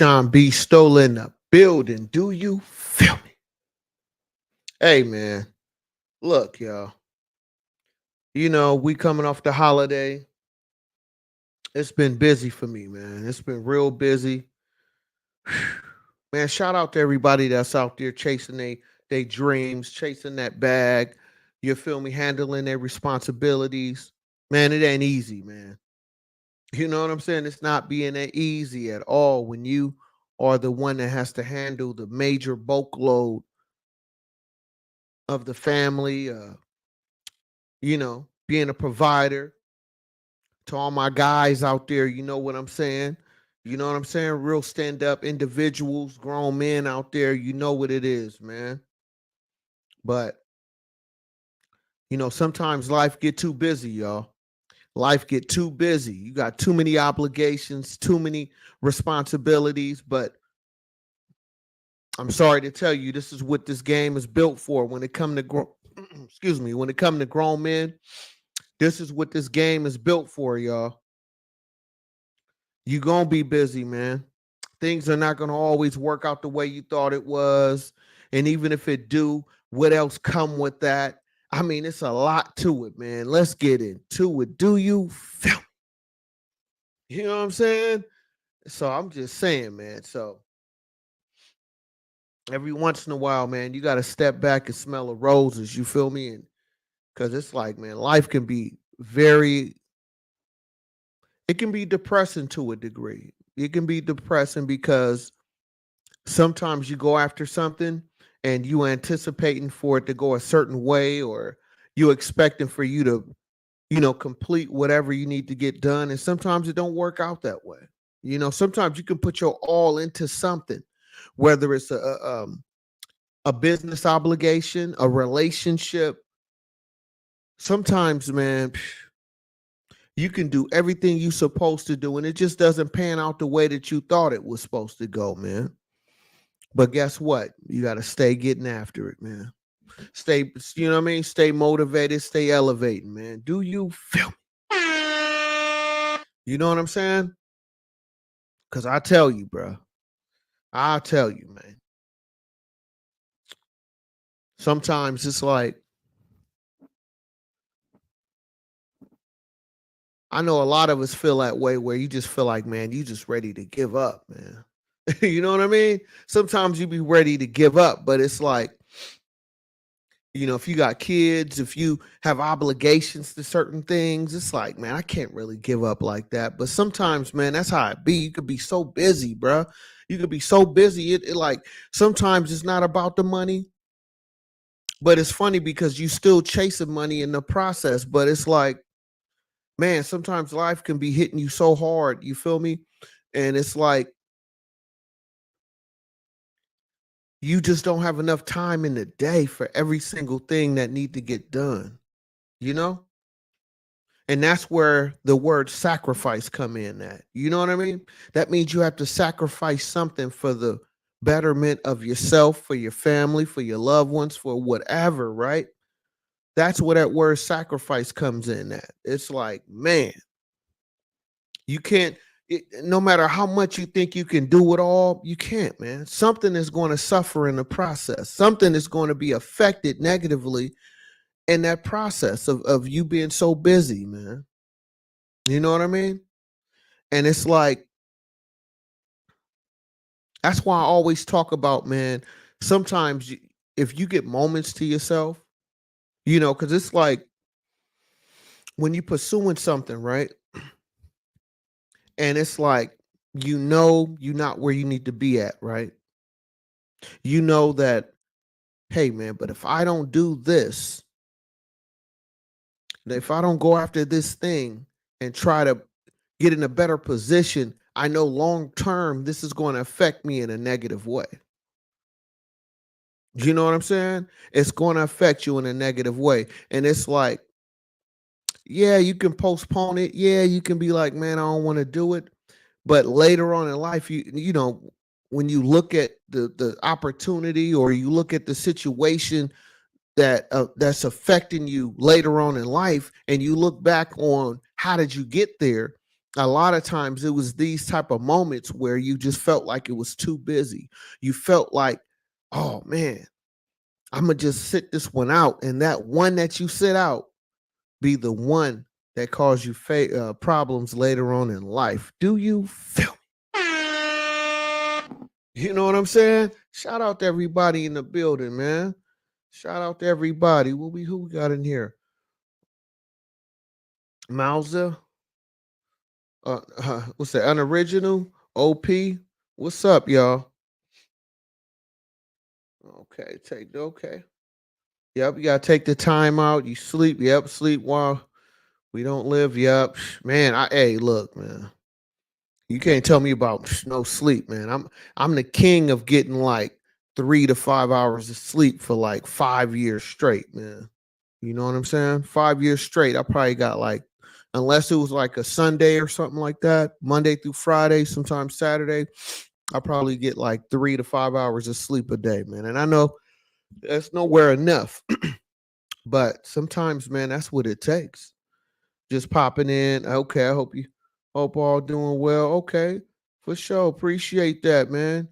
Sean B. Stoll in the building. Do you feel me? Hey, man. Look, y'all. We coming off the holiday. It's been busy for me, man. It's been real busy. Man, shout out to everybody that's out there chasing they dreams, chasing that bag. You feel me? Handling their responsibilities. Man, it ain't easy, man. You know what I'm saying? It's not being that easy at all when you are the one that has to handle the major bulk load of the family, being a provider to all my guys out there, you know what I'm saying? You know what I'm saying? Real stand up individuals, grown men out there, you know what it is, man. But, sometimes life get too busy, y'all. Life get too busy. You got too many obligations, too many responsibilities, but I'm sorry to tell you, this is what this game is built for. When it come to excuse me, when it come to grown men, this is what this game is built for, y'all. You gonna be busy, man. Things are not gonna always work out the way you thought it was, and even if it do, what else come with that? I mean, it's a lot to it, man. Let's get into it. Do you feel me? You know what I'm saying? So I'm just saying, man. So every once in a while, man, you got to step back and smell the roses. You feel me? And because it's like, man, life can be it can be depressing to a degree. It can be depressing because sometimes you go after something and you anticipating for it to go a certain way, or you expecting for you to, complete whatever you need to get done. And sometimes it don't work out that way. Sometimes you can put your all into something, whether it's a business obligation, a relationship. Sometimes, man, you can do everything you're supposed to do, and it just doesn't pan out the way that you thought it was supposed to go, man. But guess what? You got to stay getting after it, man. Stay, you know what I mean? Stay motivated, stay elevating, man. Do you feel me? You know what I'm saying? Because I tell you, bro. I'll tell you, man. Sometimes it's like, I know a lot of us feel that way where you just feel like, man, you just ready to give up, man. You know what I mean? Sometimes you be ready to give up, but it's like, if you got kids, if you have obligations to certain things, it's like, man, I can't really give up like that. But sometimes, man, that's how it be. You could be so busy, bro. You could be so busy. It like sometimes it's not about the money, but it's funny because you still chasing money in the process. But it's like, man, sometimes life can be hitting you so hard. You feel me? And it's like you just don't have enough time in the day for every single thing that need to get done. You know? And that's where the word sacrifice come in at. You know what I mean? That means you have to sacrifice something for the betterment of yourself, for your family, for your loved ones, for whatever, right? That's where that word sacrifice comes in at. It's like, man, you can't, no matter how much you think you can do it all, you can't, man. Something is going to suffer in the process. Something is going to be affected negatively in that process of you being so busy, man. You know what I mean? And it's like, that's why I always talk about, man, sometimes if you get moments to yourself, because it's like when you pursuing something, right? And it's like, you're not where you need to be at, right? You know that, hey, man, but if I don't do this, if I don't go after this thing and try to get in a better position, I know long term this is going to affect me in a negative way. You know what I'm saying? It's going to affect you in a negative way. And it's like, yeah, you can postpone it. Yeah, you can be like, man, I don't want to do it. But later on in life, when you look at the opportunity, or you look at the situation that's affecting you later on in life, and you look back on how did you get there, A lot of times it was these type of moments where you just felt like it was too busy. You felt like, oh man, I'm gonna just sit this one out, and that one that you sit out be the one that cause you problems later on in life. Do you feel me? You know what I'm saying? Shout out to everybody in the building, man. Shout out to everybody. Who we got in here? Mauser. What's that? Unoriginal? OP? What's up, y'all? Okay. Yep, you gotta take the time out. You sleep. Yep, sleep while we don't live. Yep. Man, hey, look, man. You can't tell me about no sleep, man. I'm the king of getting like 3 to 5 hours of sleep for like 5 years straight, man. You know what I'm saying? 5 years straight. I probably got like, unless it was like a Sunday or something like that, Monday through Friday, sometimes Saturday, I probably get like 3 to 5 hours of sleep a day, man. And I know that's nowhere enough, but sometimes, man, that's what it takes. Just popping in. Okay, I hope all doing well. Okay, for sure. Appreciate that, man.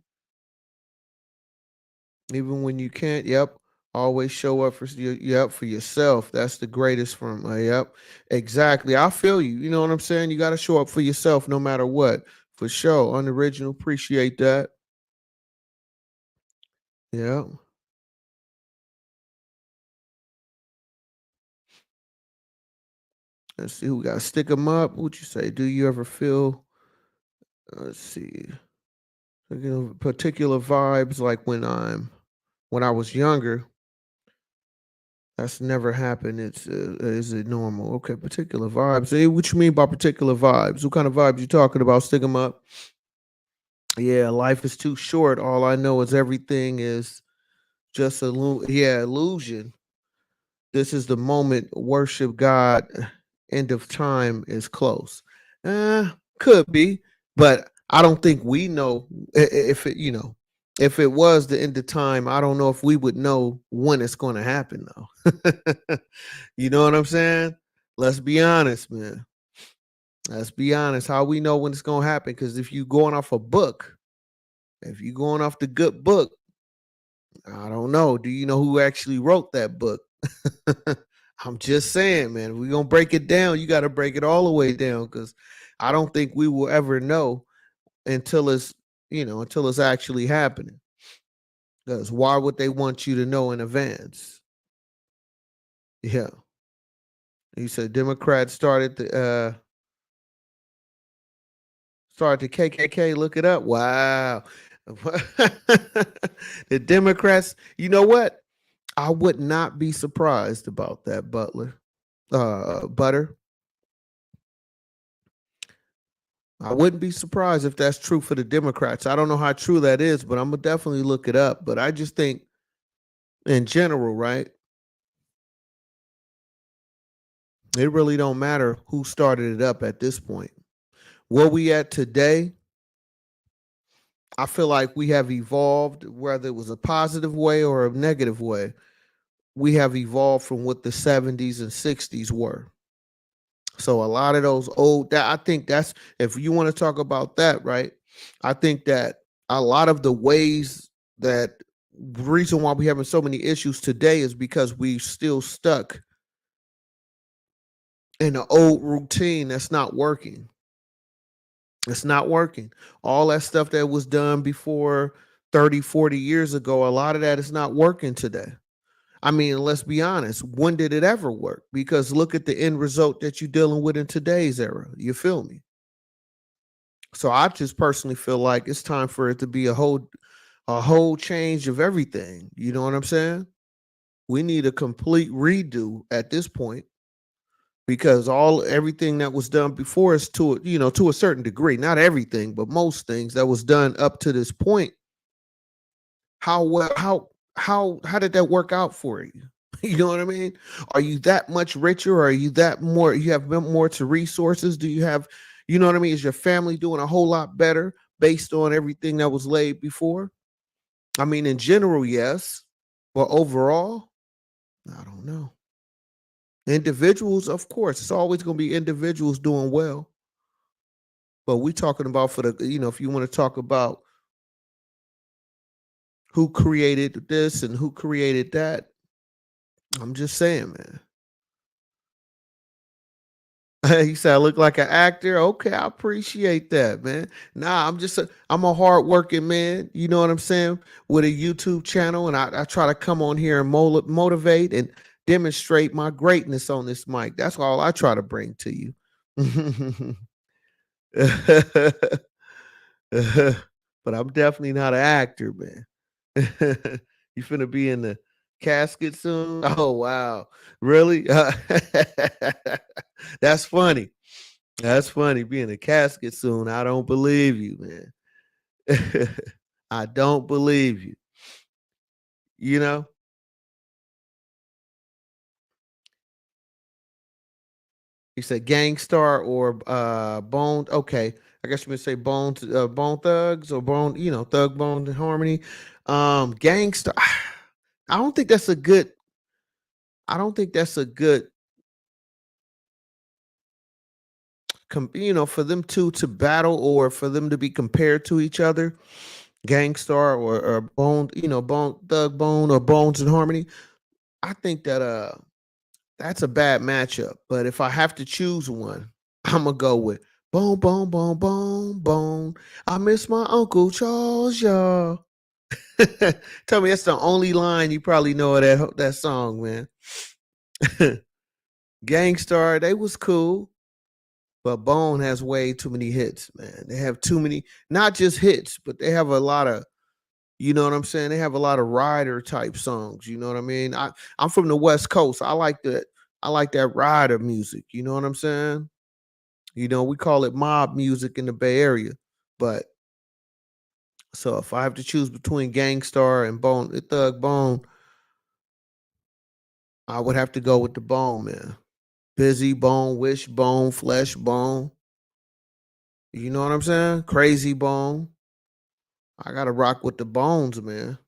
Even when you can't, yep. Always show up for yep, for yourself. That's the greatest from yep. Exactly. I feel you. You know what I'm saying? You got to show up for yourself no matter what. For sure. Unoriginal. Appreciate that. Yeah. Let's see who got stick them up. What you say? Do you ever feel let's see. Particular vibes like when I was younger. That's never happened. It's is it normal? Okay, particular vibes. Hey, what you mean by particular vibes? What kind of vibes you talking about? Stick them up. Yeah, life is too short. All I know is everything is just illusion. This is the moment. Worship God. End of time is close. Could be, but I don't think we know if it. If it was the end of time, I don't know if we would know when it's going to happen, though. You know what I'm saying? Let's be honest, man. Let's be honest. How we know when it's going to happen? Because if you going off a book, if you going off the good book, I don't know. Do you know who actually wrote that book? I'm just saying, man. If we're gonna break it down, you got to break it all the way down because I don't think we will ever know until until it's actually happening. Because why would they want you to know in advance? Yeah. He said Democrats started the KKK. Look it up. Wow. The Democrats, you know what? I would not be surprised about that, Butter. I wouldn't be surprised if that's true for the Democrats. I don't know how true that is, but I'm gonna definitely look it up. But I just think in general, right? It really don't matter who started it up at this point. Where we at today, I feel like we have evolved, whether it was a positive way or a negative way. We have evolved from what the 70s and 60s were. So a lot of those old that I think that's if you want to talk about that, right? I think that a lot of the ways that reason why we having so many issues today is because we still stuck in an old routine that's not working. It's not working. All that stuff that was done before 30, 40 years ago, a lot of that is not working today. I mean, let's be honest. When did it ever work? Because look at the end result that you're dealing with in today's era. You feel me? So I just personally feel like it's time for it to be a whole change of everything. You know what I'm saying? We need a complete redo at this point because all everything that was done before us to a certain degree, not everything, but most things that was done up to this point, how well how did that work out for you? You know what I mean? Are you that much richer? Or are you that more? You have more to resources? Do you have, you know what I mean? Is your family doing a whole lot better based on everything that was laid before? I mean, in general, yes, but overall, I don't know. Individuals, of course, it's always going to be individuals doing well. But we talking about for the, if you want to talk about who created this and who created that, I'm just saying, man. He said I look like an actor. Okay, I appreciate that, man. Nah, I'm a hardworking man. You know what I'm saying? With a YouTube channel, and I try to come on here and motivate and demonstrate my greatness on this mic. That's all I try to bring to you. But I'm definitely not an actor, man. You finna be in the casket soon? Oh wow, really? That's funny. That's funny. Be in a casket soon. I don't believe you, man. I don't believe you. You know? He said Gangstar or Bone. Okay. I guess you would say Bone Thugs or Bone, Thug Bone Harmony. Gangstar. I don't think that's a good I don't think that's a good for them two to battle or for them to be compared to each other. Gangstar or Bone, Bone Thug Bone or Bones and Harmony. I think that that's a bad matchup. But if I have to choose one, I'm gonna go with Bone, Bone, Bone, Bone, Bone. I miss my Uncle Charles, y'all. Tell me that's the only line you probably know of that song, man. Gangstar, they was cool, but Bone has way too many hits, man. They have too many, not just hits, but they have a lot of, you know what I'm saying? They have a lot of rider type songs. You know what I mean? I'm from the West Coast. I like that. I like that rider music. You know what I'm saying? We call it mob music in the Bay Area. But so if I have to choose between Gangstar and Thug Bone, I would have to go with the Bone, man. Busy Bone, Wish Bone, Flesh Bone. You know what I'm saying? Crazy Bone. I gotta rock with the Bones, man.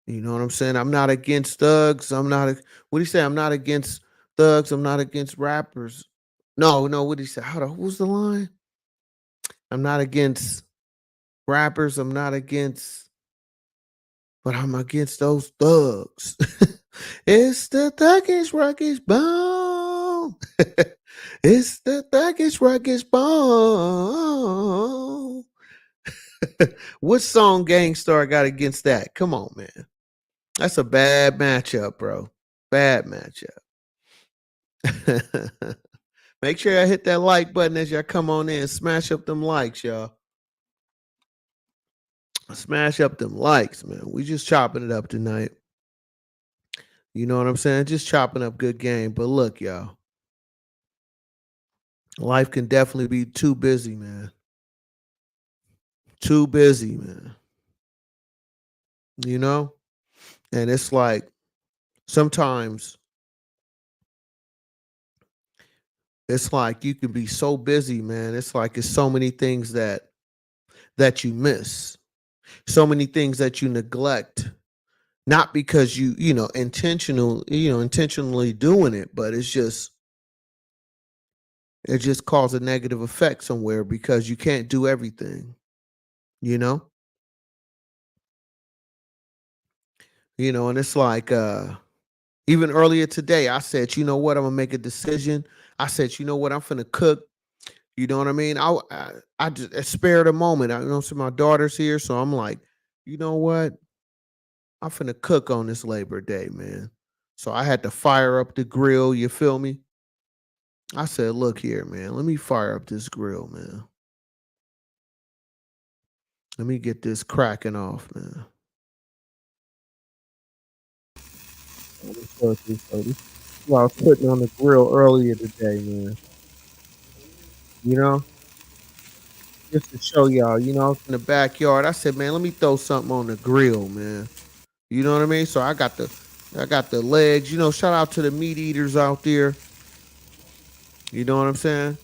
You know what I'm saying? I'm not against thugs. What do you say? I'm not against thugs. I'm not against rappers. No, no, what do you say? Who's the line? I'm not against rappers. I'm not against, but I'm against those thugs. It's the thuggish ruggish bone. It's the thuggish ruggish bone. What song Gangstar got against that? Come on, man. That's a bad matchup, bro. Bad matchup. Make sure I hit that like button as y'all come on in. Smash up them likes, y'all. Smash up them likes, man. We just chopping it up tonight. You know what I'm saying? Just chopping up good game. But look, y'all. Life can definitely be too busy, man. Too busy, man. You know? And it's like sometimes it's like you can be so busy, man. It's like it's so many things that you miss. So many things that you neglect. Not because intentionally doing it, but it just causes a negative effect somewhere because you can't do everything, you know? And it's like even earlier today, I said, you know what, I'm gonna make a decision. I said, you know what, I'm finna cook. You know what I mean? I just spared a moment. So my daughter's here, so I'm like, you know what? I'm finna cook on this Labor Day, man. So I had to fire up the grill. You feel me? I said, look here, man. Let me fire up this grill, man. Let me get this cracking off, man. I was putting on the grill earlier today, man. Just to show y'all, in the backyard. I said, man, let me throw something on the grill, man. You know what I mean? So I got the legs. Shout out to the meat eaters out there. You know what I'm saying?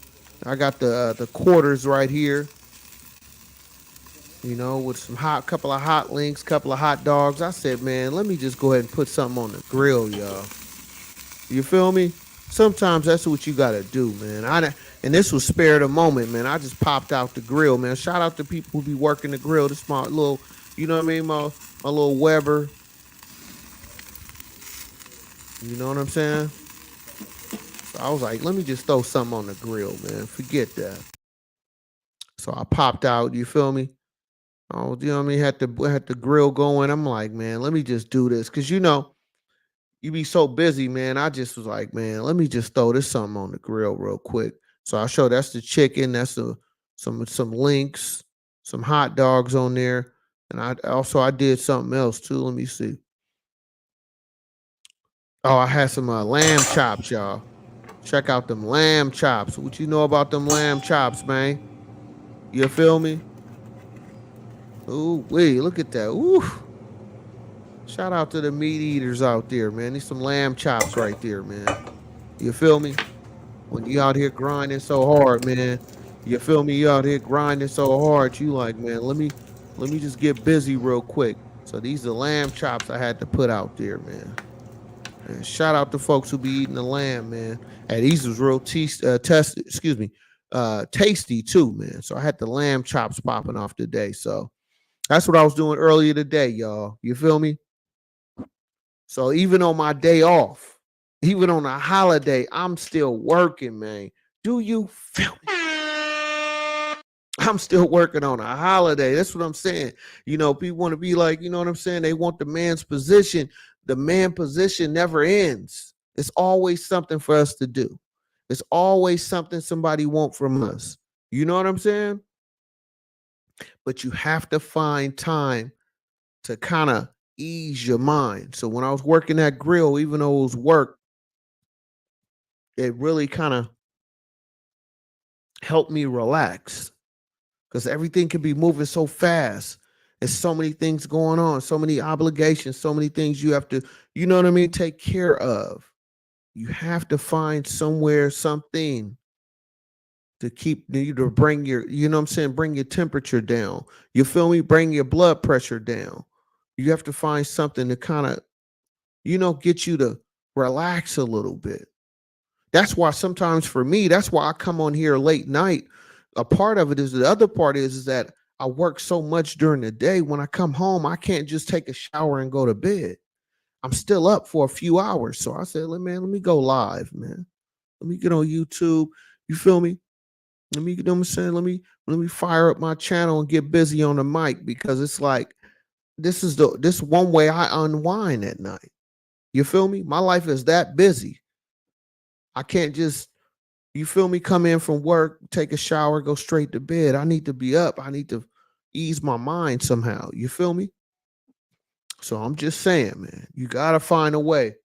I got the quarters right here. With some couple of hot links, couple of hot dogs. I said, man, let me just go ahead and put something on the grill, y'all. You feel me? Sometimes that's what you gotta do, man. And this was spare the moment, man. I just popped out the grill, man. Shout out to people who be working the grill. This my little, you know what I mean, my little Weber. You know what I'm saying? So I was like, let me just throw something on the grill, man. Forget that. So I popped out. You feel me? Oh, you know what I mean? Had the grill going. I'm like, man, let me just do this, cause you be so busy, man. I just was like, man, let me just throw this something on the grill real quick. So I show that's the chicken, that's some links, some hot dogs on there, and I did something else too. Let me see. Oh, I had some lamb chops, y'all. Check out them lamb chops. What you know about them lamb chops, man? You feel me? Ooh, wait, look at that. Ooh. Shout out to the meat eaters out there, man. These some lamb chops right there, man. You feel me? When you out here grinding so hard, man. You feel me? You out here grinding so hard, you like, man, let me just get busy real quick. So these are lamb chops I had to put out there, man. And shout out to folks who be eating the lamb, man. And these was real tasty too, man. So I had the lamb chops popping off today. So that's what I was doing earlier today, y'all. You feel me? So even on my day off, even on a holiday, I'm still working, man. Do you feel me? I'm still working on a holiday. That's what I'm saying. You know, people want to be like, you know what I'm saying? They want the man's position. The man position never ends. It's always something for us to do. It's always something somebody want from us. You know what I'm saying? But you have to find time to kind of ease your mind. So when I was working that grill, even though it was work, it really kind of helped me relax, because everything can be moving so fast. There's so many things going on, so many obligations, so many things you have to, you know what I mean, take care of. You have to find somewhere, something to keep you to bring your, you know what I'm saying, bring your temperature down. You feel me? Bring your blood pressure down. You have to find something to kind of, get you to relax a little bit. That's why sometimes for me, that's why I come on here late night. A part of it is the other part is that I work so much during the day. When I come home, I can't just take a shower and go to bed. I'm still up for a few hours. So I said, man, let me go live, man. Let me get on YouTube. You feel me? Let me, you know what I'm saying? Let me fire up my channel and get busy on the mic, because it's like this one way I unwind at night. You feel me? My life is that busy. I can't just, you feel me, come in from work, take a shower, go straight to bed. I need to be up. I need to ease my mind somehow. You feel me? So I'm just saying, man, you got to find a way,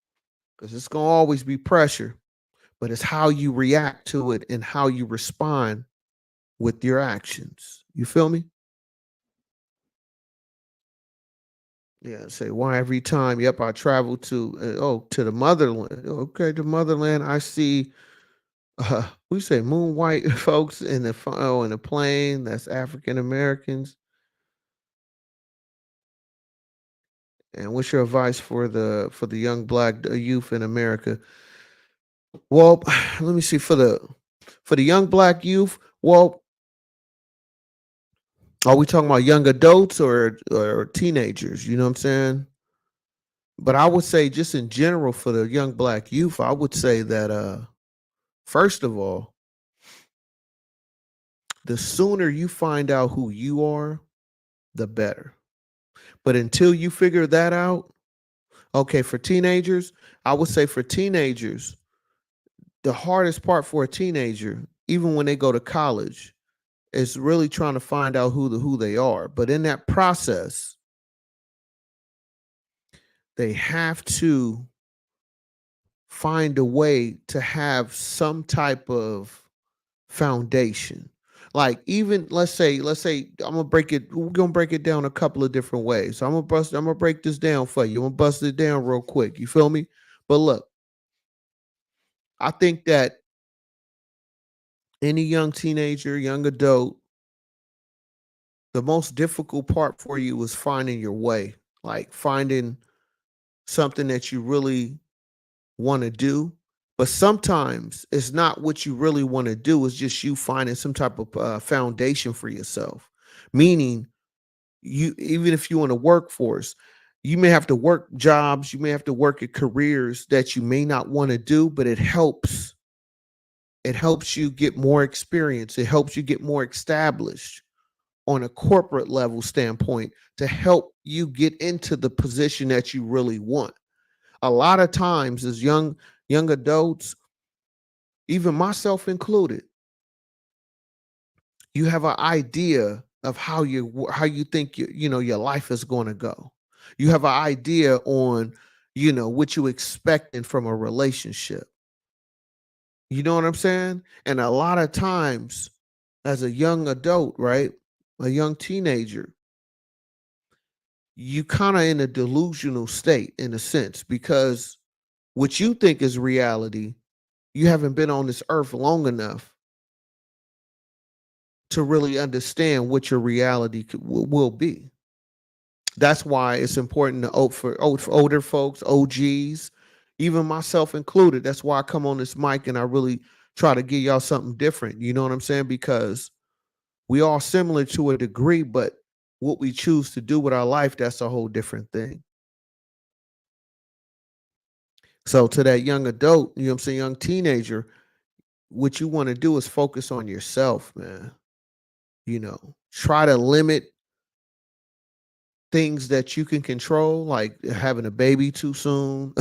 because it's going to always be pressure, but it's how you react to it and how you respond with your actions. You feel me? Yeah, say why every time. Yep, I travel to the motherland. Okay, the motherland. I see. We say moon white folks in in the plane. That's African Americans. And what's your advice for the young black youth in America? Well, let me see, for the young black youth. Well, are we talking about young adults or teenagers? You know what I'm saying? But I would say, just in general, for the young black youth, I would say that first of all, the sooner you find out who you are, the better. But until you figure that out, okay, for teenagers, I would say for teenagers, the hardest part for a teenager, even when they go to college, is really trying to find out who they are. But in that process, they have to find a way to have some type of foundation. Like, even let's say we're gonna break it down a couple of different ways. So I'm gonna break this down for you. I'm gonna bust it down real quick. You feel me? But look, I think that any young teenager, young adult, the most difficult part for you is finding your way, like finding something that you really want to do, But sometimes it's not what you really want to do. It's just you finding some type of foundation for yourself. Meaning, you even if you're in a workforce, you may have to work jobs, you may have to work at careers that you may not want to do, but it helps. It helps you get more experience. It helps you get more established on a corporate level standpoint to help you get into the position that you really want. A lot of times as young adults, even myself included, you have an idea of how you think your life is going to go. You have an idea on what you expecting from a relationship. You know what I'm saying? And a lot of times as a young adult, right? A young teenager, you kind of in a delusional state in a sense because what you think is reality, you haven't been on this earth long enough to really understand what your reality will be. That's why it's important to for older folks, OGs, even myself included. That's why I come on this mic and I really try to give y'all something different. You know what I'm saying? Because we all similar to a degree, but what we choose to do with our life, that's a whole different thing. So to that young adult, you know what I'm saying, young teenager, what you want to do is focus on yourself, man. Try to limit things that you can control, like having a baby too soon.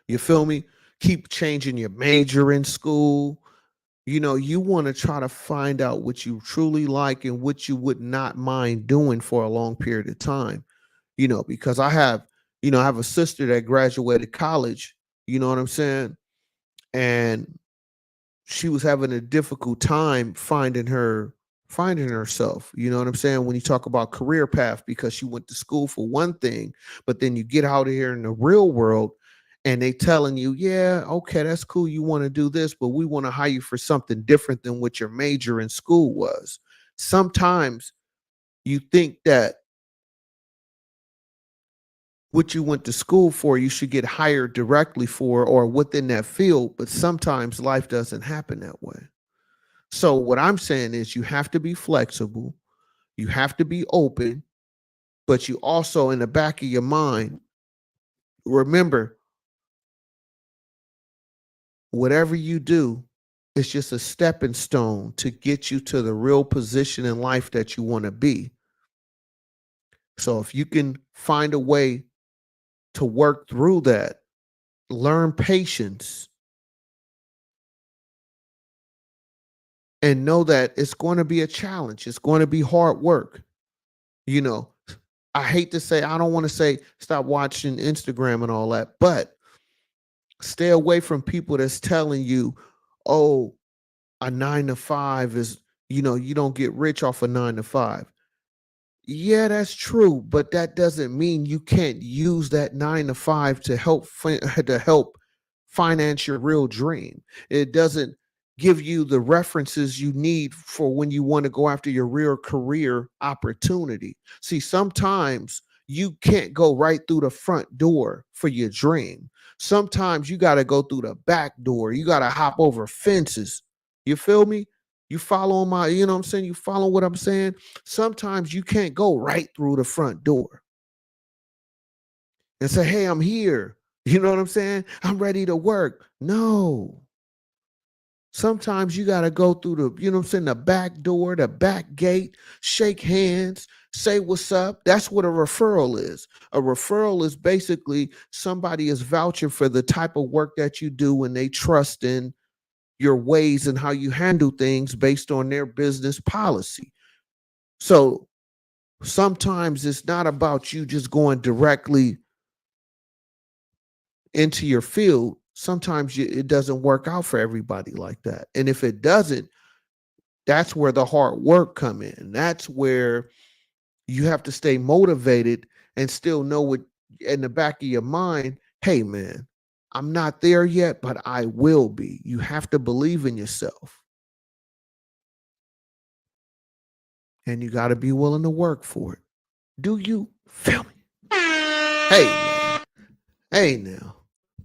You feel me? Keep changing your major in school. You want to try to find out what you truly like and what you would not mind doing for a long period of time. Because I have a sister that graduated college, you know what I'm saying? And she was having a difficult time finding herself. You know what I'm saying? When you talk about career path, because she went to school for one thing, but then you get out of here in the real world and they telling you, yeah, okay, that's cool. You want to do this, but we want to hire you for something different than what your major in school was. Sometimes you think that what you went to school for, you should get hired directly for or within that field, but sometimes life doesn't happen that way. So what I'm saying is you have to be flexible, you have to be open, but you also in the back of your mind, remember whatever you do, it's just a stepping stone to get you to the real position in life that you want to be. So if you can find a way to work through that, learn patience, and know that it's going to be a challenge, it's going to be hard work. You know, I hate to say, I don't want to say stop watching Instagram and all that, but stay away from people that's telling you, oh, a 9 to 5 is, you don't get rich off a 9 to 5. Yeah, that's true, but that doesn't mean you can't use that 9 to 5 to help to help finance your real dream. It doesn't give you the references you need for when you want to go after your real career opportunity. See, sometimes you can't go right through the front door for your dream. Sometimes you got to go through the back door. You got to hop over fences. You feel me? You follow my, you know what I'm saying? You follow what I'm saying? Sometimes you can't go right through the front door and say, hey, I'm here. You know what I'm saying? I'm ready to work. No. Sometimes you got to go through the, you know what I'm saying, the back door, the back gate, shake hands, say what's up. That's what a referral is. A referral is basically somebody is vouching for the type of work that you do and they trust in your ways and how you handle things based on their business policy. So sometimes it's not about you just going directly into your field. Sometimes it doesn't work out for everybody like that. And if it doesn't, that's where the hard work come in. That's where you have to stay motivated and still know what in the back of your mind, hey man, I'm not there yet, but I will be. You have to believe in yourself. And you got to be willing to work for it. Do you feel me? Hey, man. Hey now.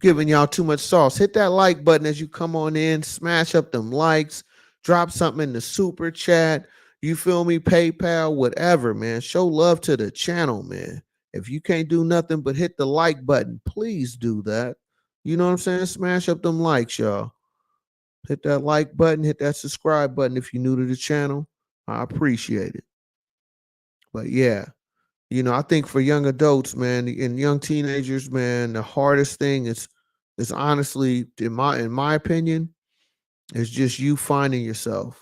giving y'all too much sauce. Hit that like button as you come on in. Smash up them likes. Drop something in the super chat. You feel me? PayPal, whatever, man. Show love to the channel, man. If you can't do nothing but hit the like button, please do that. You know what I'm saying? Smash up them likes, y'all. Hit that like button, hit that subscribe button if you're new to the channel. I appreciate it. But yeah, I think for young adults, man, and young teenagers, man, the hardest thing is honestly, in my opinion, is just you finding yourself.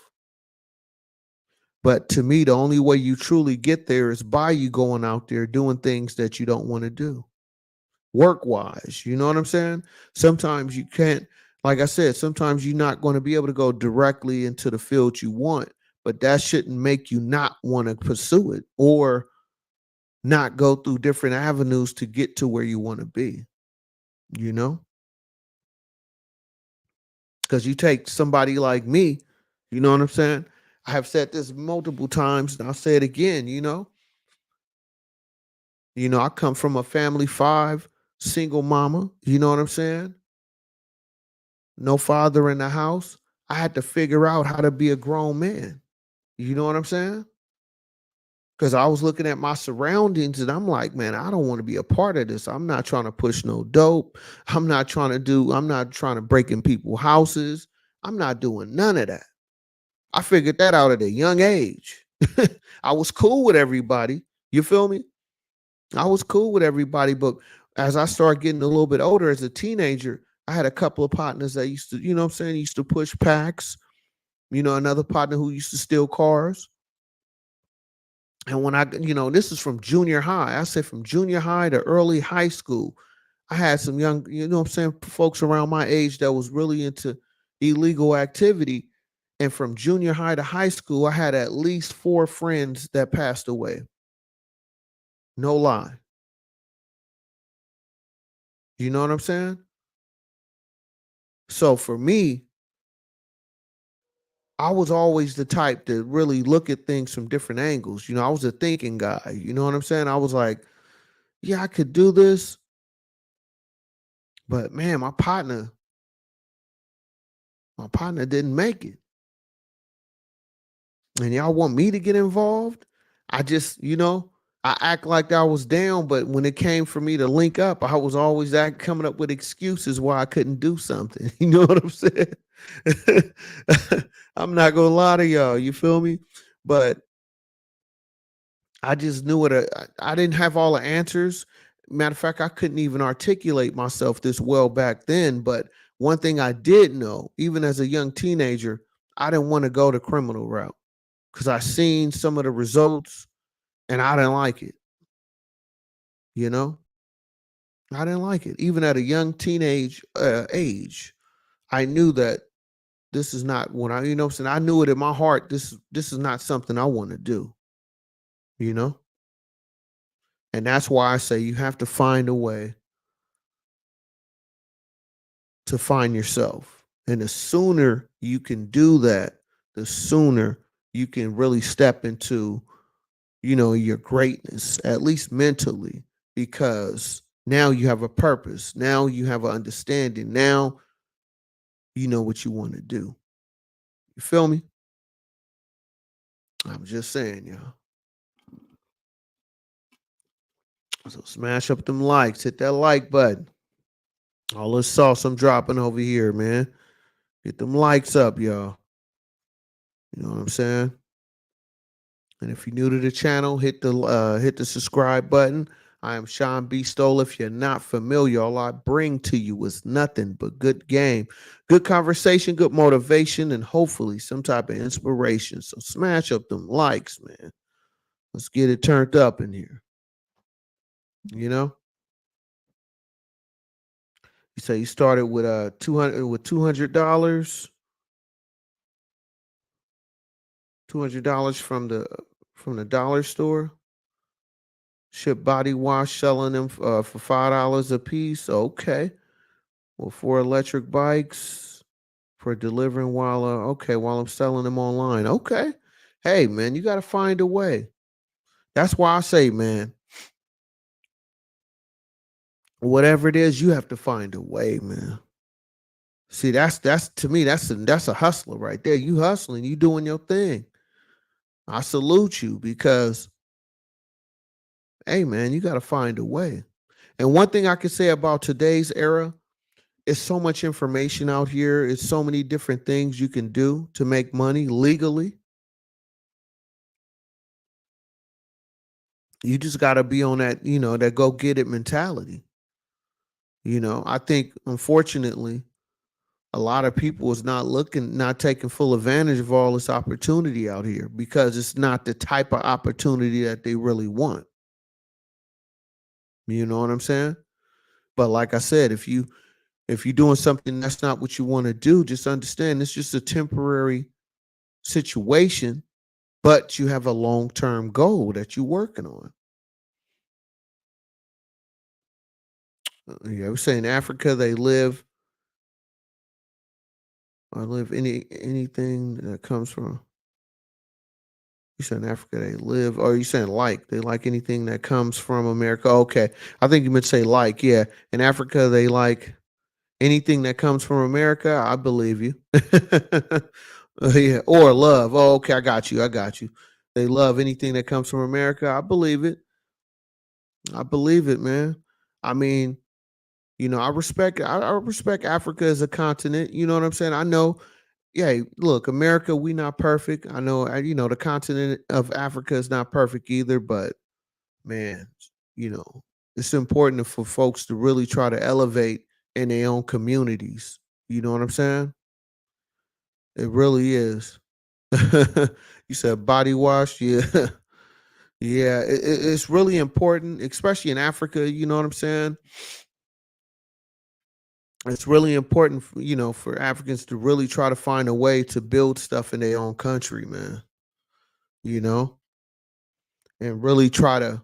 But to me, the only way you truly get there is by you going out there doing things that you don't want to do. Work wise, you know what I'm saying? Sometimes you can't, like I said, sometimes you're not going to be able to go directly into the field you want, but that shouldn't make you not want to pursue it or not go through different avenues to get to where you want to be, you know? Because you take somebody like me, you know what I'm saying? I have said this multiple times and I'll say it again, I come from a family 5, single mama, you know what I'm saying? No father in the house. I had to figure out how to be a grown man. You know what I'm saying? Because I was looking at my surroundings and I'm like, man, I don't want to be a part of this. I'm not trying to push no dope. I'm not trying to break in people's houses. I'm not doing none of that. I figured that out at a young age. I was cool with everybody. You feel me? I was cool with everybody. But as I started getting a little bit older as a teenager, I had a couple of partners that used to, you know what I'm saying, used to push packs. Another partner who used to steal cars. And when this is from junior high. I said from junior high to early high school. I had some young, folks around my age that was really into illegal activity. And from junior high to high school, I had at least 4 friends that passed away. No lie. You know what I'm saying? So for me, I was always the type to really look at things from different angles. I was a thinking guy. You know what I'm saying? I was like, yeah, I could do this. But man, my partner didn't make it. And y'all want me to get involved? I just, I act like I was down, but when it came for me to link up, I was always coming up with excuses why I couldn't do something. You know what I'm saying? I'm not gonna lie to y'all. You feel me? But I just knew it. I didn't have all the answers. Matter of fact, I couldn't even articulate myself this well back then. But one thing I did know, even as a young teenager, I didn't want to go the criminal route because I seen some of the results and I didn't like it. You know, I didn't like it. Even at a young teenage age, I knew that this is not what what I'm saying. I knew it in my heart. This is not something I want to do. You know, and that's why I say you have to find a way to find yourself. And the sooner you can do that, the sooner you can really step into, your greatness, at least mentally, because now you have a purpose. Now you have an understanding. Now you know what you want to do. You feel me? I'm just saying, y'all. So smash up them likes, hit that like button. All this sauce I'm dropping over here, man. Get them likes up, y'all. You know what I'm saying? And if you're new to the channel, hit the subscribe button. I am Sean B. Stoll. If you're not familiar, all I bring to you is nothing but good game, good conversation, good motivation, and hopefully some type of inspiration. So smash up them likes, man. Let's get it turned up in here. You know? You say you started with $200, $200 from the dollar store. Ship body wash, selling them for $5 a piece. Okay. Well, 4 electric bikes for delivering while I'm selling them online. Okay. Hey, man, you got to find a way. That's why I say, man, Whatever it is, you have to find a way, man. See, that's to me, that's a hustler right there. You hustling, you doing your thing. I salute you because, hey, man, you got to find a way. And one thing I can say about today's era is so much information out here. It's so many different things you can do to make money legally. You just got to be on that, that go get it mentality. I think unfortunately, a lot of people is not taking full advantage of all this opportunity out here because it's not the type of opportunity that they really want. You know what I'm saying? But like I said, if you're doing something that's not what you want to do, just understand it's just a temporary situation, but you have a long-term goal that you're working on. Yeah, we say in Africa they live or live anything that comes from. You said in Africa they live, or you saying like they like anything that comes from America? Okay, I think you meant to say like. Yeah, in Africa they like anything that comes from America. I believe you. Yeah, or love. Oh, okay, I got you. I got you. They love anything that comes from America. I believe it. I believe it, man. I mean, I respect Africa as a continent. You know what I'm saying? I know, yeah, look, America, we not perfect. I know, the continent of Africa is not perfect either, but man, you know, it's important for folks to really try to elevate in their own communities. You know what I'm saying? It really is. You said body wash, yeah. Yeah, it's really important, especially in Africa. You know what I'm saying? It's really important, for Africans to really try to find a way to build stuff in their own country, man. You know, and really try to,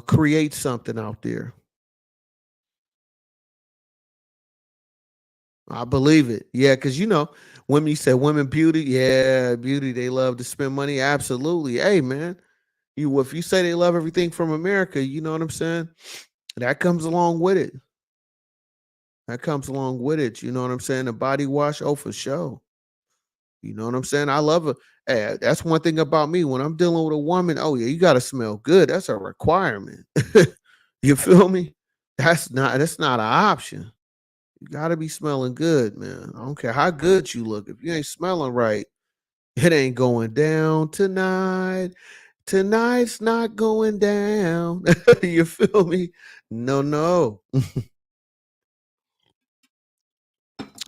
create something out there. I believe it. Yeah, because women. You said women beauty. Yeah, beauty. They love to spend money. Absolutely. Hey, man. If you say they love everything from America, you know what I'm saying? That comes along with it. That comes along with it. You know what I'm saying? The body wash, oh, for sure. You know what I'm saying? I love it. Hey, that's one thing about me. When I'm dealing with a woman, oh yeah, you gotta smell good. That's a requirement. You feel me? That's not an option. You gotta be smelling good, man. I don't care how good you look. If you ain't smelling right, it ain't going down tonight. Tonight's not going down. You feel me? No, no.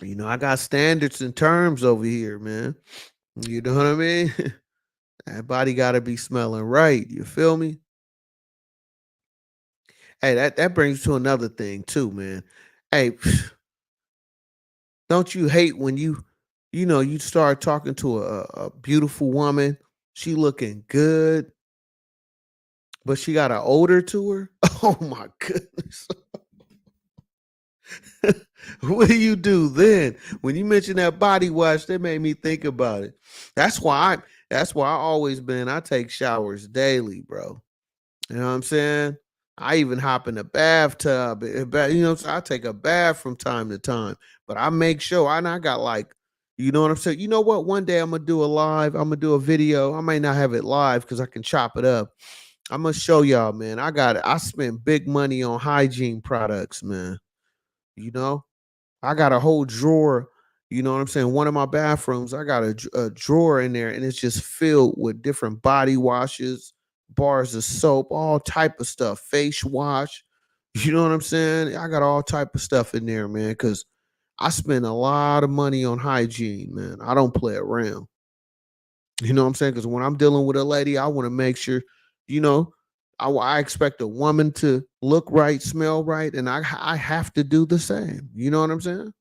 I got standards and terms over here, man. You know what I mean? That body gotta be smelling right. You feel me? Hey, that brings to another thing too, man. Hey, don't you hate when you start talking to a beautiful woman, she looking good, but she got an odor to her? Oh my goodness. What do you do then? When you mention that body wash, that made me think about it. That's why I always been I take showers daily, bro. You know what I'm saying? I even hop in the bathtub. So I take a bath from time to time, but I make sure I got like, you know what I'm saying? You know what? One day I'm gonna do a live. I'm gonna do a video. I might not have it live because I can chop it up. I'm gonna show y'all, man. I spent big money on hygiene products, man. You know, I got a whole drawer. You know what I'm saying? One of my bathrooms, I got a drawer in there, and it's just filled with different body washes, bars of soap, all type of stuff, face wash. You know what I'm saying? I got all type of stuff in there, man, because I spend a lot of money on hygiene, man. I don't play around. You know what I'm saying? Because when I'm dealing with a lady, I want to make sure, you know, I expect a woman to look right, smell right, and I have to do the same. You know what I'm saying?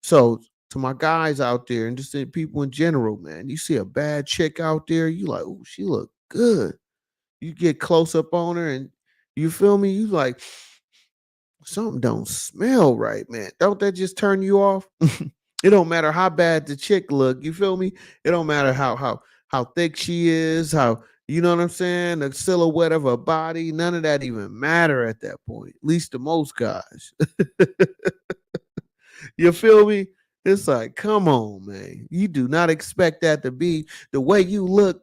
So to my guys out there and just the people in general, man, you see a bad chick out there, you like, oh, she look good. You get close up on her and you feel me? You like something don't smell right, man. Don't that just turn you off? It don't matter how bad the chick look. You feel me? It don't matter how thick she is, how You know what I'm saying? The silhouette of her body, none of that even matter at that point. At least to most guys. You feel me? It's like, come on, man. You do not expect that to be the way you look.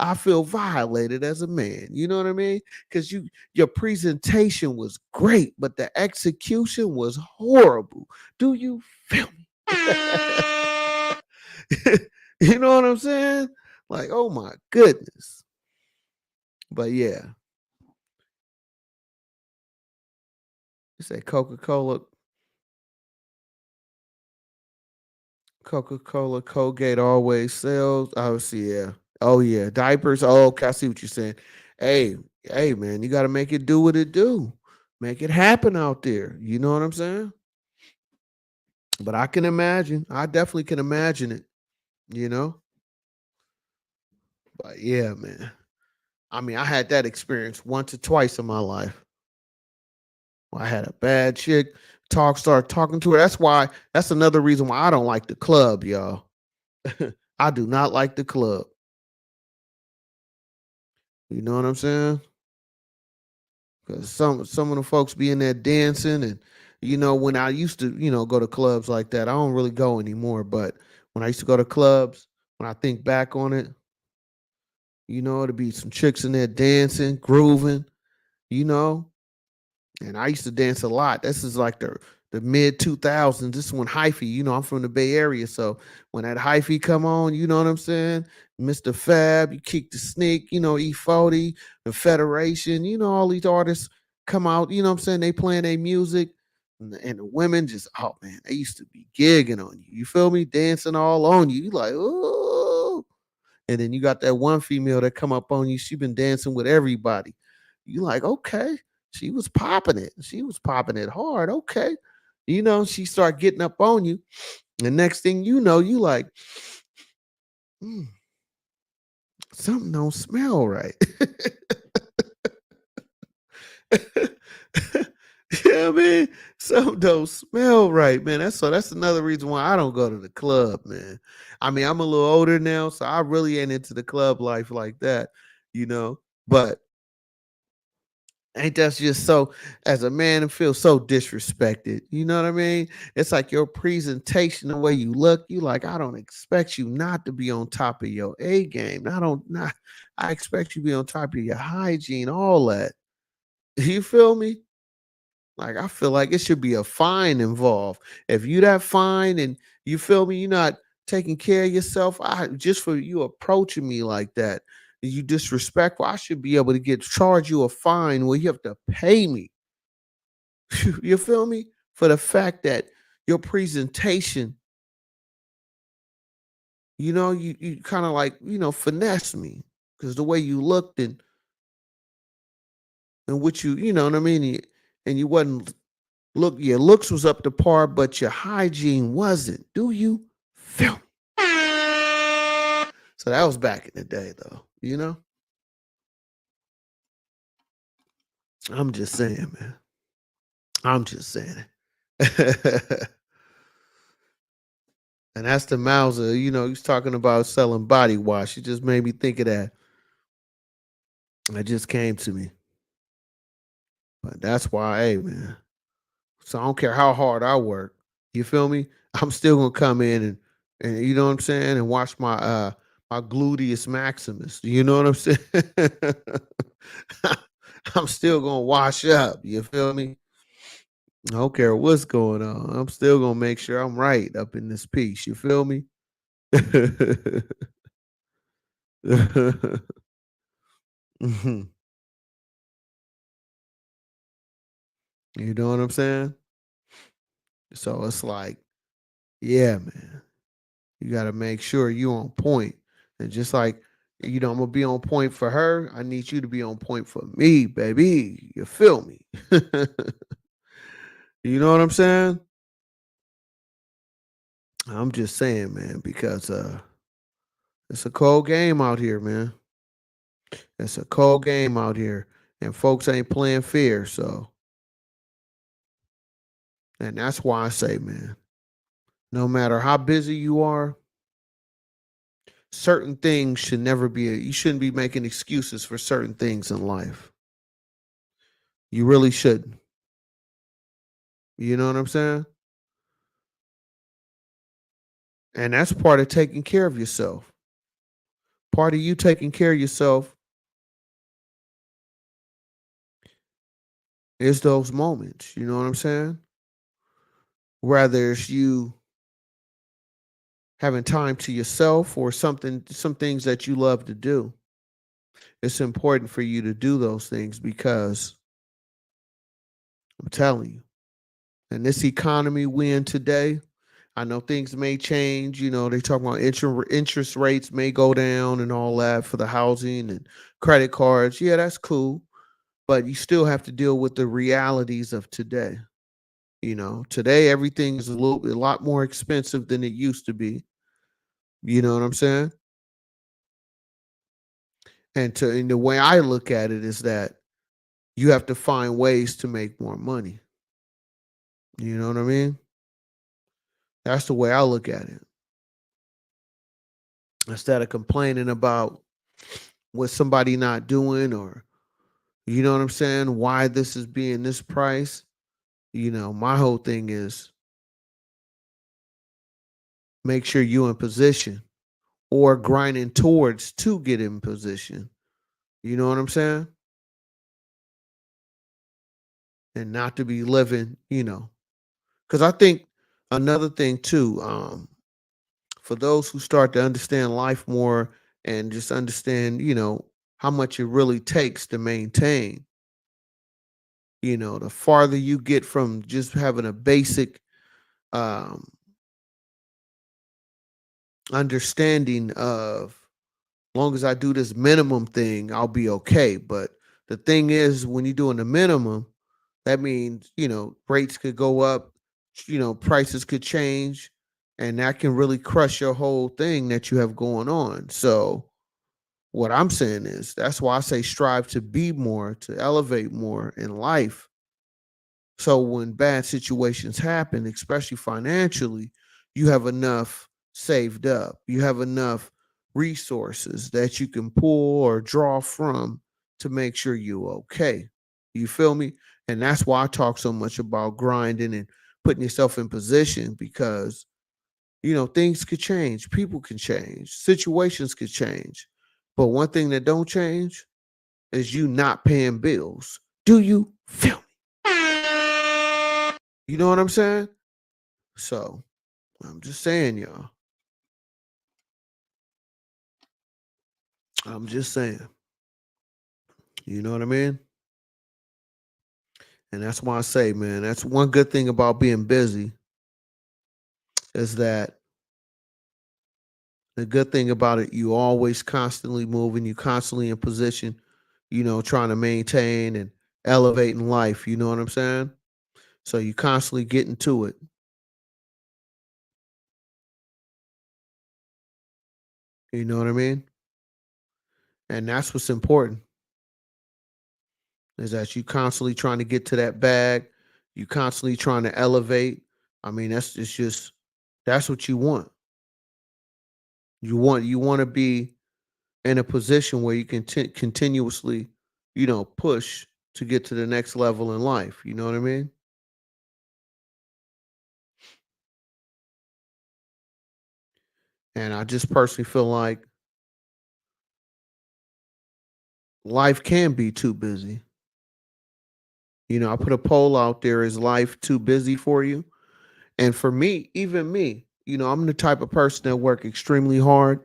I feel violated as a man. You know what I mean? Because your presentation was great, but the execution was horrible. Do you feel me? You know what I'm saying? Like, oh my goodness. But yeah, you say Coca-Cola, Colgate always sells. Obviously, yeah. Oh yeah, diapers. Oh, okay, I see what you're saying. Hey, hey, man, you got to make it do what it do. Make it happen out there. You know what I'm saying? But I can imagine. I definitely can imagine it. You know. But yeah, man. I mean, I had that experience once or twice in my life. I had a bad chick start talking to her. That's why. That's another reason why I don't like the club, y'all. I do not like the club. You know what I'm saying? Because some of the folks be in there dancing, and when I used to go to clubs like that, I don't really go anymore. But when I used to go to clubs, when I think back on it, it'd be some chicks in there dancing, grooving, you know, and I used to dance a lot. This is like the mid 2000s. This is when hyphy, I'm from the Bay Area, so when that hyphy come on, you know what I'm saying? Mr. Fab, you kick the sneak, E40, the Federation, all these artists come out, you know what I'm saying? They playing their music. And the women just, oh man, they used to be gigging on you. You feel me? Dancing all on you. You like, oh. And then you got that one female that come up on you. She been dancing with everybody. You like, okay, she was popping it. She was popping it hard. Okay. She start getting up on you. The next thing you know, you like, "Mm, something don't smell right." Yeah, I mean, something don't smell right, man. That's another reason why I don't go to the club, man. I mean, I'm a little older now, so I really ain't into the club life like that, you know. But ain't that just so, as a man, it feels so disrespected. You know what I mean? It's like your presentation, the way you look, you like, I don't expect you not to be on top of your A game. I expect you to be on top of your hygiene, all that. You feel me? Like, I feel like it should be a fine involved. If you that fine and you feel me, you're not taking care of yourself. I just for you approaching me like that, you disrespectful. I should be able to charge you a fine where you have to pay me. You feel me? For the fact that your presentation, you kind of like, finesse me. Because the way you looked and what you know what I mean? And you wasn't your looks was up to par, but your hygiene wasn't. Do you feel me? So that was back in the day, though. I'm just saying, man. I'm just saying. And that's the Mauser, he's talking about selling body wash. It just made me think of that. It just came to me. But that's why, hey, man. So I don't care how hard I work. You feel me? I'm still gonna come in and you know what I'm saying, and watch my gluteus maximus. You know what I'm saying? I'm still gonna wash up. You feel me? I don't care what's going on. I'm still gonna make sure I'm right up in this piece. You feel me? Mhm. You know what I'm saying? So it's like, yeah, man. You got to make sure you on point. And just like, I'm going to be on point for her, I need you to be on point for me, baby. You feel me? You know what I'm saying? I'm just saying, man, because it's a cold game out here, man. It's a cold game out here. And folks ain't playing fair. So, and that's why I say, man, no matter how busy you are, certain things should never be you shouldn't be making excuses for certain things in life. You really shouldn't. You know what I'm saying? And that's part of taking care of yourself. Part of you taking care of yourself is those moments. You know what I'm saying? Whether it's you having time to yourself or some things that you love to do, it's important for you to do those things because I'm telling you, in this economy we in today, I know things may change. You know, they talk about interest rates may go down and all that for the housing and credit cards. Yeah, that's cool. But you still have to deal with the realities of today. You know, today everything is a lot more expensive than it used to be. You know what I'm saying? And the way I look at it is that you have to find ways to make more money. You know what I mean? That's the way I look at it. Instead of complaining about what somebody not doing or you know what I'm saying, why this is being this price, my whole thing is make sure you in position or grinding towards to get in position. You know what I'm saying? And not to be living, because I think another thing too, for those who start to understand life more and just understand, how much it really takes to maintain, the farther you get from just having a basic um, understanding of long as I do this minimum thing, I'll be okay. But the thing is, when you're doing the minimum, that means, rates could go up, prices could change, and that can really crush your whole thing that you have going on. So, what I'm saying is that's why I say strive to be more, to elevate more in life. So when bad situations happen, especially financially, you have enough saved up. You have enough resources that you can pull or draw from to make sure you're okay. You feel me? And that's why I talk so much about grinding and putting yourself in position because, things could change, people can change, situations could change. But one thing that don't change is you not paying bills. Do you feel me? You know what I'm saying? So I'm just saying, y'all. I'm just saying. You know what I mean? And that's why I say, man, that's one good thing about being busy is that the good thing about it, you always constantly moving, you constantly in position, trying to maintain and elevate in life. You know what I'm saying? So you constantly getting to it. You know what I mean? And that's what's important is that you constantly trying to get to that bag. You constantly trying to elevate. I mean, it's just that's what you want. You want to be in a position where you can continuously, push to get to the next level in life. You know what I mean? And I just personally feel like life can be too busy. I put a poll out there: is life too busy for you? And for me, even me, I'm the type of person that work extremely hard.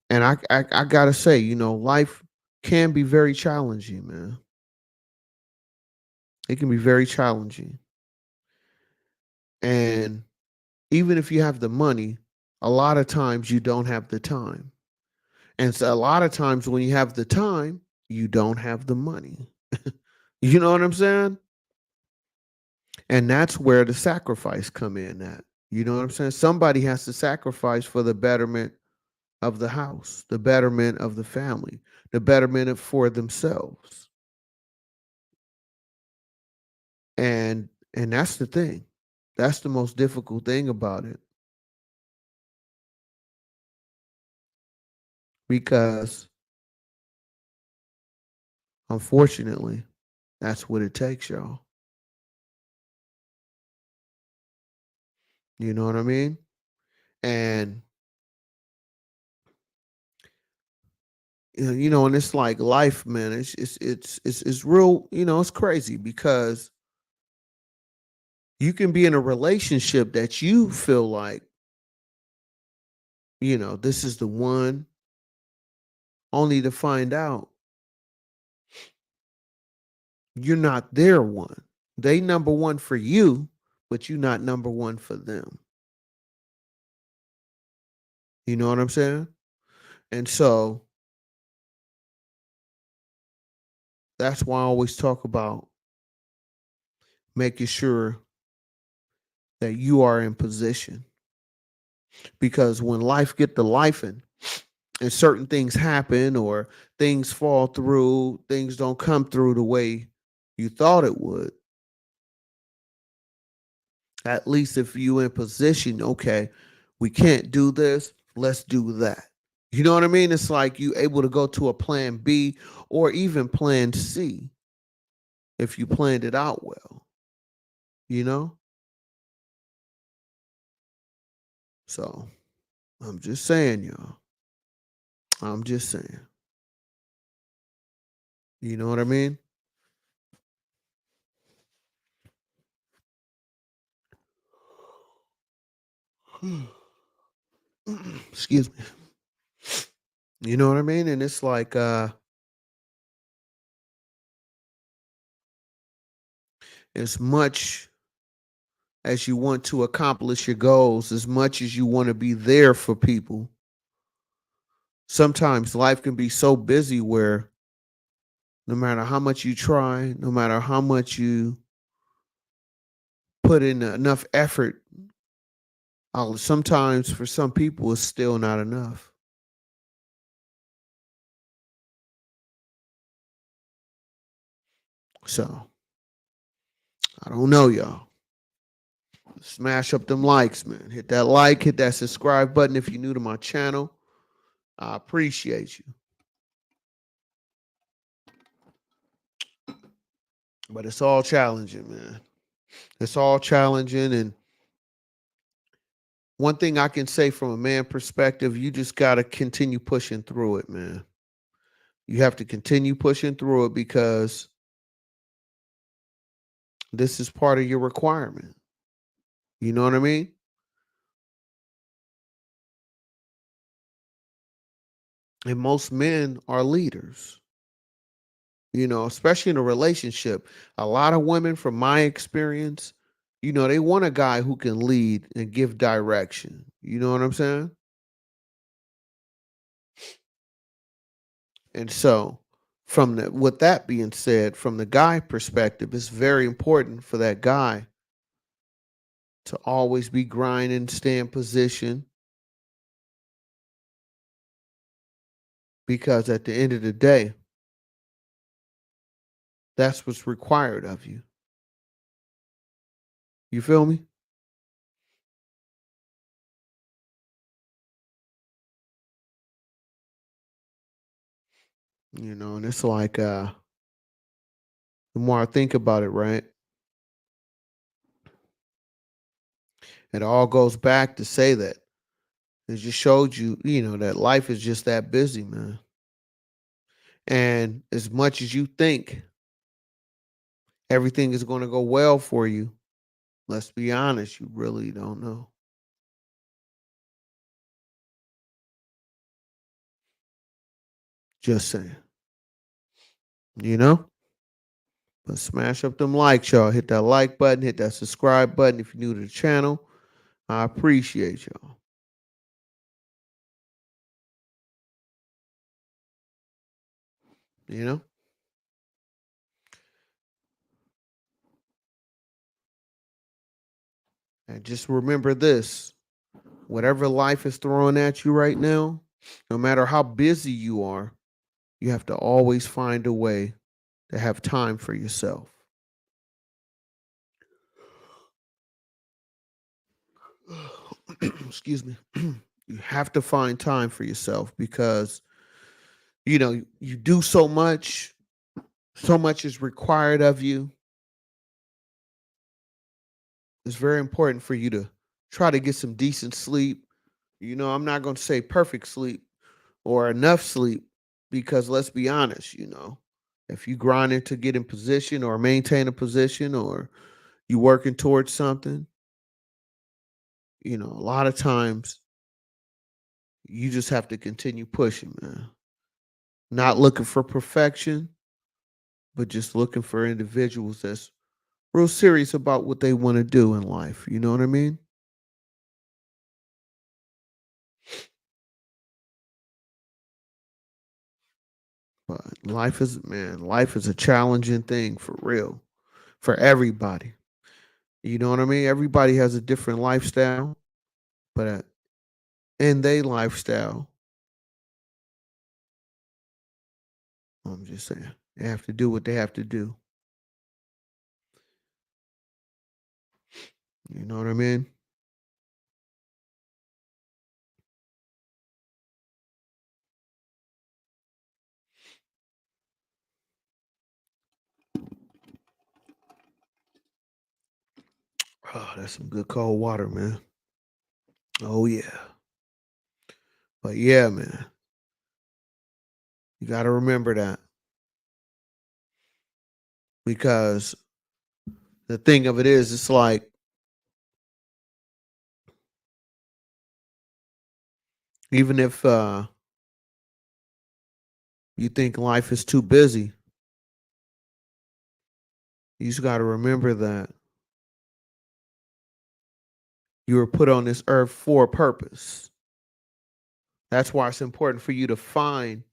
And I gotta say, life can be very challenging, man. It can be very challenging. And even if you have the money, a lot of times you don't have the time. And so a lot of times when you have the time, you don't have the money. You know what I'm saying? And that's where the sacrifice come in at. You know what I'm saying? Somebody has to sacrifice for the betterment of the house, the betterment of the family, the betterment for themselves. And that's the thing. That's the most difficult thing about it. because unfortunately, that's what it takes, y'all. You know what I mean? And and it's like life, man. It's real. It's crazy because you can be in a relationship that you feel like, this is the one, only to find out you're not their one. They number one for you, but you're not number one for them. You know what I'm saying? And so that's why I always talk about making sure that you are in position. Because when life get to lifing and certain things happen or things fall through, things don't come through the way you thought it would, at least if you in position, okay, we can't do this, let's do that. You know what I mean? It's like you able to go to a plan B or even plan C if you planned it out well, you know? So I'm just saying, y'all. I'm just saying. You know what I mean? Excuse me. You know what I mean? And it's like as much as you want to accomplish your goals, as much as you want to be there for people, sometimes life can be so busy where no matter how much you try, no matter how much you put in enough effort, sometimes for some people it's still not enough. So I don't know, y'all. Smash up them likes, man. Hit that like, hit that subscribe button if you're new to my channel. I appreciate you. But it's all challenging, man. It's all challenging. And one thing I can say from a man perspective, you just got to continue pushing through it, man. You have to continue pushing through it because this is part of your requirement. You know what I mean? And most men are leaders, especially in a relationship. A lot of women, from my experience, they want a guy who can lead and give direction. You know what I'm saying? And so, with that being said, from the guy perspective, it's very important for that guy to always be grinding, stay in position, because at the end of the day, that's what's required of you. You feel me? And it's like the more I think about it, right? It all goes back to say that it just showed you, that life is just that busy, man. And as much as you think everything is going to go well for you, let's be honest, you really don't know. Just saying, you know? But smash up them likes, y'all. Hit that like button, hit that subscribe button if you're new to the channel. I appreciate y'all. You know? And just remember this, whatever life is throwing at you right now, no matter how busy you are, you have to always find a way to have time for yourself. Excuse me. You have to find time for yourself because you do so much is required of you. It's very important for you to try to get some decent sleep. I'm not going to say perfect sleep or enough sleep, because let's be honest, if you grinding to get in position or maintain a position, or you working towards something, a lot of times you just have to continue pushing, man. Not looking for perfection, but just looking for individuals that's real serious about what they want to do in life. You know what I mean? But life is a challenging thing for real, for everybody. You know what I mean? Everybody has a different lifestyle, but in their lifestyle, I'm just saying, they have to do what they have to do. You know what I mean? Oh, that's some good cold water, man. Oh yeah. But yeah, man, you got to remember that, because the thing of it is, it's like, even if you think life is too busy, you just got to remember that you were put on this earth for a purpose. That's why it's important for you to find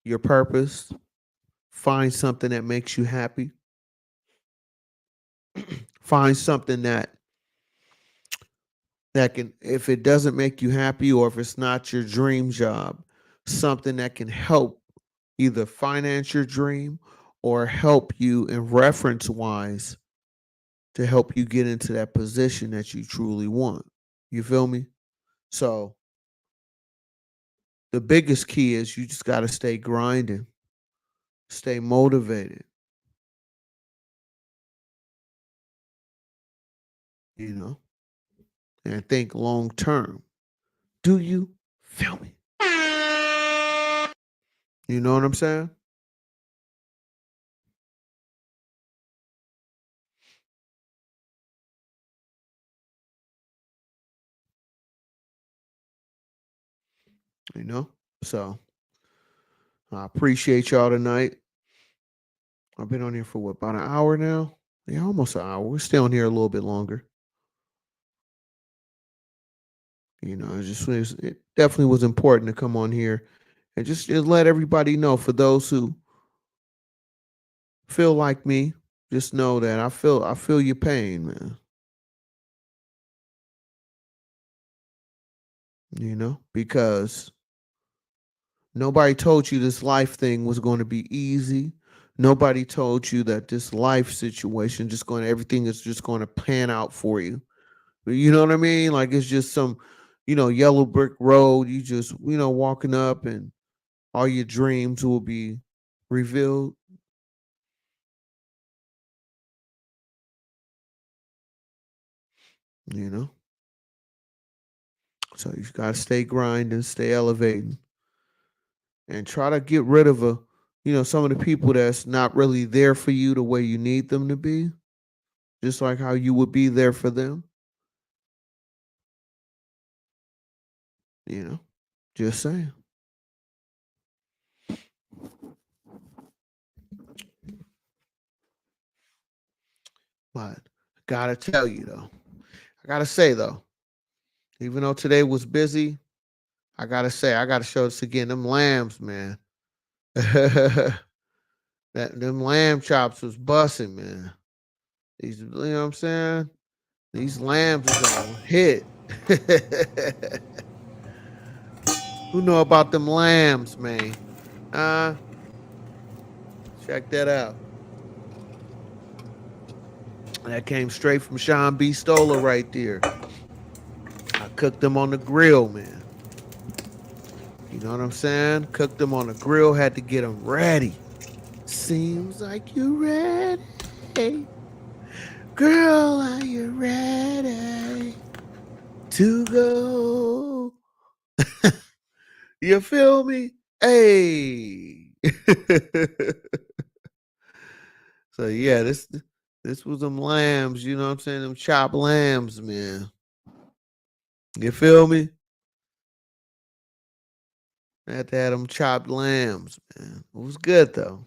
your purpose, find something that makes you happy, find something that can, if it doesn't make you happy, or if it's not your dream job, something that can help either finance your dream or help you in reference wise to help you get into that position that you truly want. You feel me? So the biggest key is you just got to stay grinding, stay motivated, you know, and think long term. Do you feel me? You know what I'm saying? You know? So I appreciate y'all tonight. I've been on here for what, about an hour now? Yeah, almost an hour. We're still on here a little bit longer. It definitely was important to come on here and just let everybody know. For those who feel like me, just know that I feel your pain, man. Because nobody told you this life thing was going to be easy. Nobody told you that this life situation everything is just going to pan out for you. You know what I mean? Like it's just some, yellow brick road. You just, walking up and all your dreams will be revealed. You know, so you gotta stay grinding, stay elevating, and try to get rid of some of the people that's not really there for you the way you need them to be, just like how you would be there for them. You know, just saying. But gotta tell you though, I gotta say though, even though today was busy, I gotta say, I gotta show this again. Them lambs, man. Them lamb chops was bussing, man. These, you know what I'm saying? These lambs is gonna hit. Who know about them lambs, man? Uh, check that out. That came straight from Sean B. Stoller right there. I cooked them on the grill, man. You know what I'm saying? Cooked them on the grill, had to get them ready. Seems like you're ready. Girl, are you ready to go? You feel me? Hey. So yeah, this was them lambs, you know what I'm saying? Them chopped lambs, man. You feel me? I had to have them chopped lambs, man. It was good though.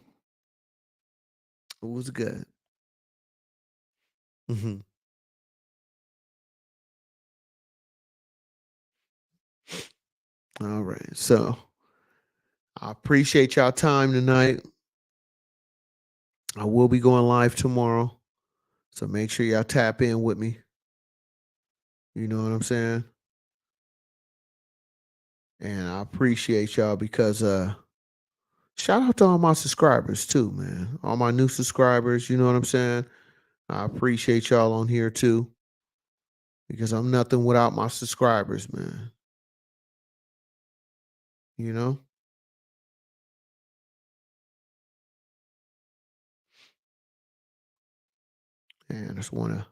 It was good. Hmm. All right. So I appreciate y'all time tonight. I will be going live tomorrow. So make sure y'all tap in with me. You know what I'm saying? And I appreciate y'all because shout out to all my subscribers too, man. All my new subscribers, you know what I'm saying? I appreciate y'all on here too. Because I'm nothing without my subscribers, man. You know? And I just want to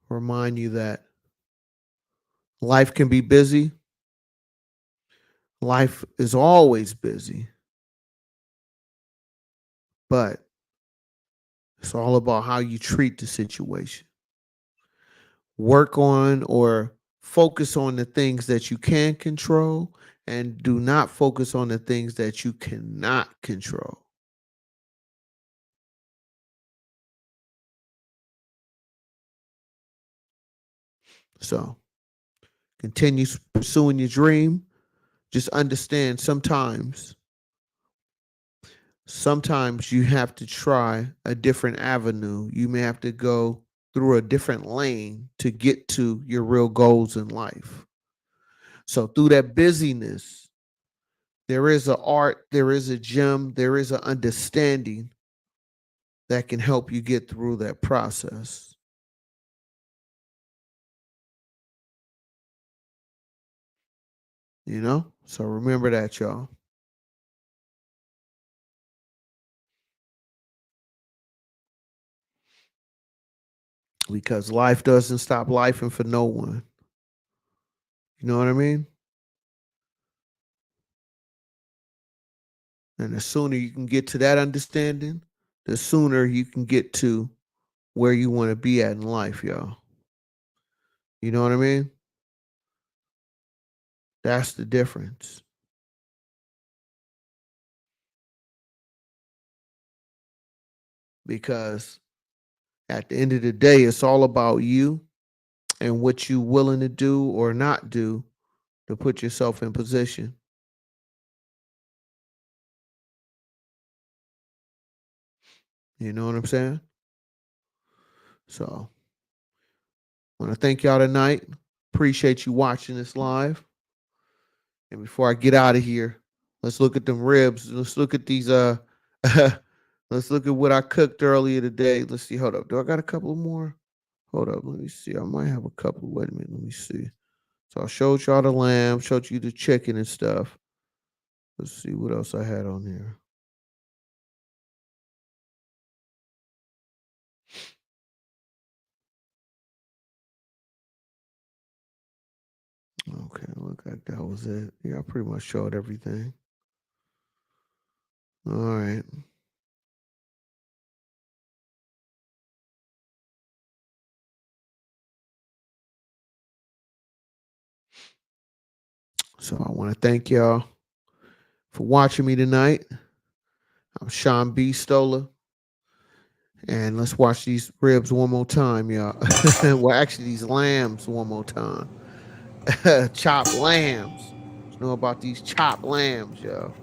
remind you that life can be busy. Life is always busy, but it's all about how you treat the situation. Work on or focus on the things that you can control and do not focus on the things that you cannot control. So continue pursuing your dream. Just understand sometimes you have to try a different avenue. You may have to go through a different lane to get to your real goals in life. So through that busyness, there is an art, there is a gem, there is an understanding that can help you get through that process. You know? So remember that, y'all. Because life doesn't stop lifing for no one. You know what I mean? And the sooner you can get to that understanding, the sooner you can get to where you want to be at in life, y'all. You know what I mean? That's the difference. Because at the end of the day, it's all about you and what you willing to do or not do to put yourself in position. You know what I'm saying? So I want to thank y'all tonight. Appreciate you watching this live. And before I get out of here, let's look at them ribs. Let's look at these let's look at what I cooked earlier today. Let's see. Hold up. Do I got a couple more? Hold up. Let me see. I might have a couple. Wait a minute. Let me see. So I showed y'all the lamb, showed you the chicken and stuff. Let's see what else I had on here. Okay, look like that was it. Yeah, I pretty much showed everything. All right. So I want to thank y'all for watching me tonight. I'm Sean B. Stoller. And let's watch these ribs one more time, y'all. Well, actually, these lambs one more time. Chopped lambs. You know about these chopped lambs, y'all?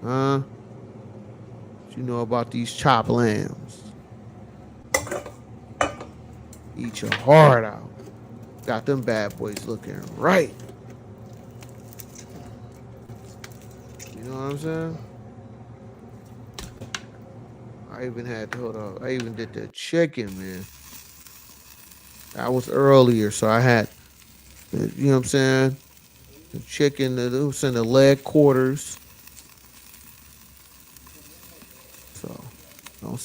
Huh? What you know about these chopped lambs? Eat your heart out. Got them bad boys looking right. You know what I'm saying? I even had, hold on, I even did the chicken, man. That was earlier, so I had You know what I'm saying? The chicken, the leg quarters. So don't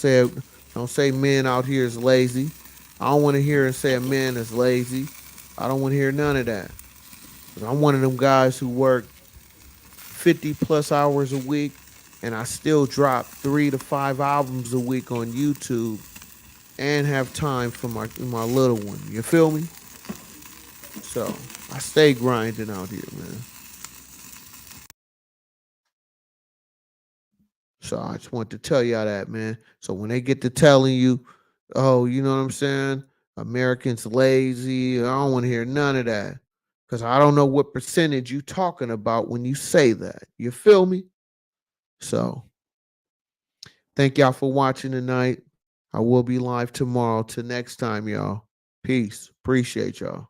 say men out here is lazy. I don't want to hear and say a man is lazy. I don't want to hear none of that. 'Cause I'm one of them guys who work 50 plus hours a week, and I still drop 3 to 5 albums a week on YouTube and have time for my little one. You feel me? So I stay grinding out here, man. So I just want to tell y'all that, man. So when they get to telling you, oh, you know what I'm saying? Americans lazy. I don't want to hear none of that. Because I don't know what percentage you talking about when you say that. You feel me? So thank y'all for watching tonight. I will be live tomorrow. Till next time, y'all. Peace. Appreciate y'all.